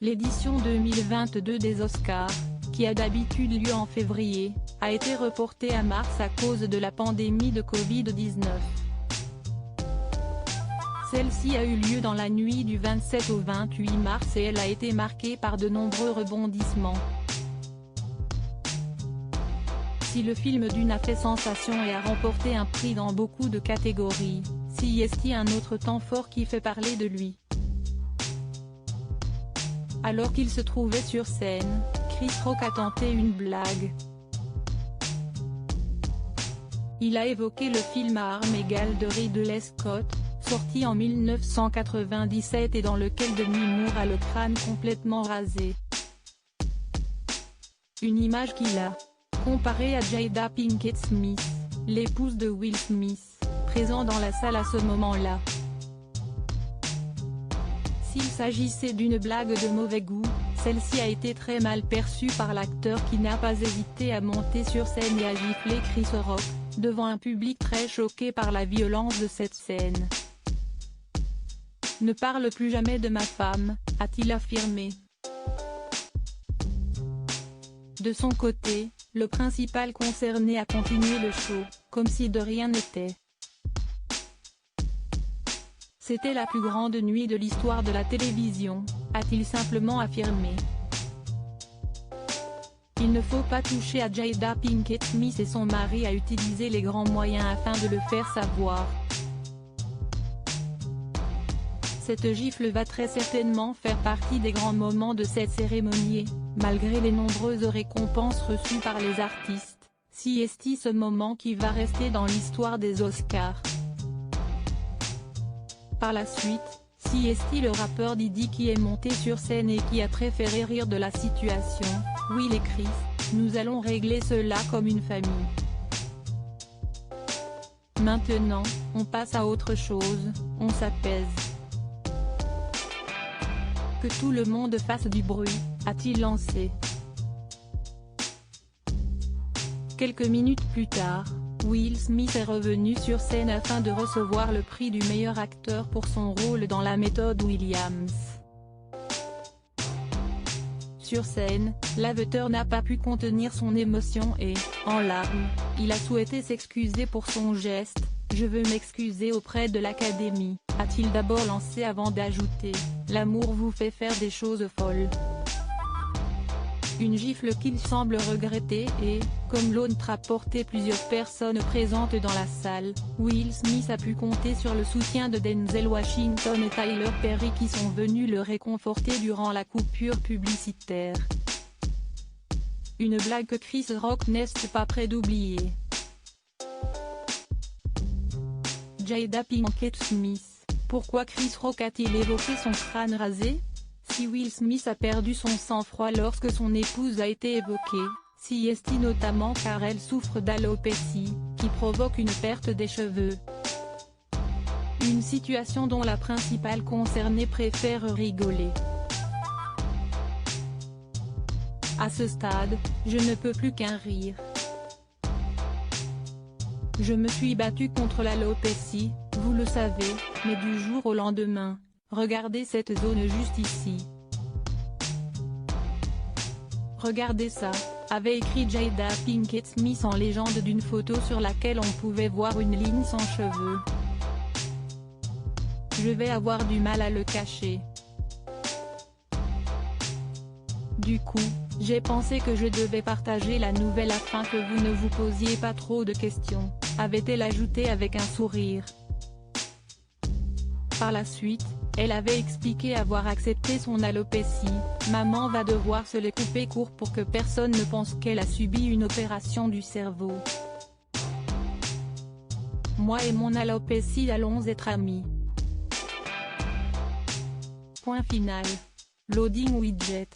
L'édition 2022 des Oscars, qui a d'habitude lieu en février, a été reportée à mars à cause de la pandémie de Covid-19. Celle-ci a eu lieu dans la nuit du 27 au 28 mars et elle a été marquée par de nombreux rebondissements. Si le film Dune a fait sensation et a remporté un prix dans beaucoup de catégories, y est-il un autre temps fort qui fait parler de lui. Alors qu'il se trouvait sur scène, Chris Rock a tenté une blague. Il a évoqué le film à armes égales de Ridley Scott, sorti en 1997 et dans lequel Demi Moore a le crâne complètement rasé. Une image qu'il a comparée à Jada Pinkett Smith, l'épouse de Will Smith, présent dans la salle à ce moment-là. S'il s'agissait d'une blague de mauvais goût, celle-ci a été très mal perçue par l'acteur qui n'a pas hésité à monter sur scène et à gifler Chris Rock, devant un public très choqué par la violence de cette scène. « Ne parle plus jamais de ma femme », a-t-il affirmé. De son côté, le principal concerné a continué le show, comme si de rien n'était. C'était la plus grande nuit de l'histoire de la télévision, a-t-il simplement affirmé. Il ne faut pas toucher à Jada Pinkett Smith et son mari a utilisé les grands moyens afin de le faire savoir. Cette gifle va très certainement faire partie des grands moments de cette cérémonie et, malgré les nombreuses récompenses reçues par les artistes, est-il ce moment qui va rester dans l'histoire des Oscars. Par la suite, est-il le rappeur Diddy qui est monté sur scène et qui a préféré rire de la situation. « Will et Chris, nous allons régler cela comme une famille. Maintenant, on passe à autre chose, on s'apaise. Que tout le monde fasse du bruit », a-t-il lancé. Quelques minutes plus tard, Will Smith est revenu sur scène afin de recevoir le prix du meilleur acteur pour son rôle dans La méthode Williams. Sur scène, l'acteur n'a pas pu contenir son émotion et, en larmes, il a souhaité s'excuser pour son geste. « Je veux m'excuser auprès de l'Académie », a-t-il d'abord lancé avant d'ajouter « L'amour vous fait faire des choses folles ». Une gifle qu'il semble regretter et, comme l'autre a porté plusieurs personnes présentes dans la salle, Will Smith a pu compter sur le soutien de Denzel Washington et Tyler Perry qui sont venus le réconforter durant la coupure publicitaire. Une blague que Chris Rock n'est pas prêt d'oublier. Jada Pinkett Smith, pourquoi Chris Rock a-t-il évoqué son crâne rasé? Si Will Smith a perdu son sang-froid lorsque son épouse a été évoquée, est-il notamment car elle souffre d'alopécie, qui provoque une perte des cheveux. Une situation dont la principale concernée préfère rigoler. À ce stade, je ne peux plus qu'un rire. Je me suis battu contre l'alopécie, vous le savez, mais du jour au lendemain. Regardez cette zone juste ici. Regardez ça, avait écrit Jada Pinkett Smith en légende d'une photo sur laquelle on pouvait voir une ligne sans cheveux. Je vais avoir du mal à le cacher. Du coup, j'ai pensé que je devais partager la nouvelle afin que vous ne vous posiez pas trop de questions, avait-elle ajouté avec un sourire. Par la suite, elle avait expliqué avoir accepté son alopécie. Maman va devoir se les couper court pour que personne ne pense qu'elle a subi une opération du cerveau. Moi et mon alopécie allons être amis. Point final. Loading widget.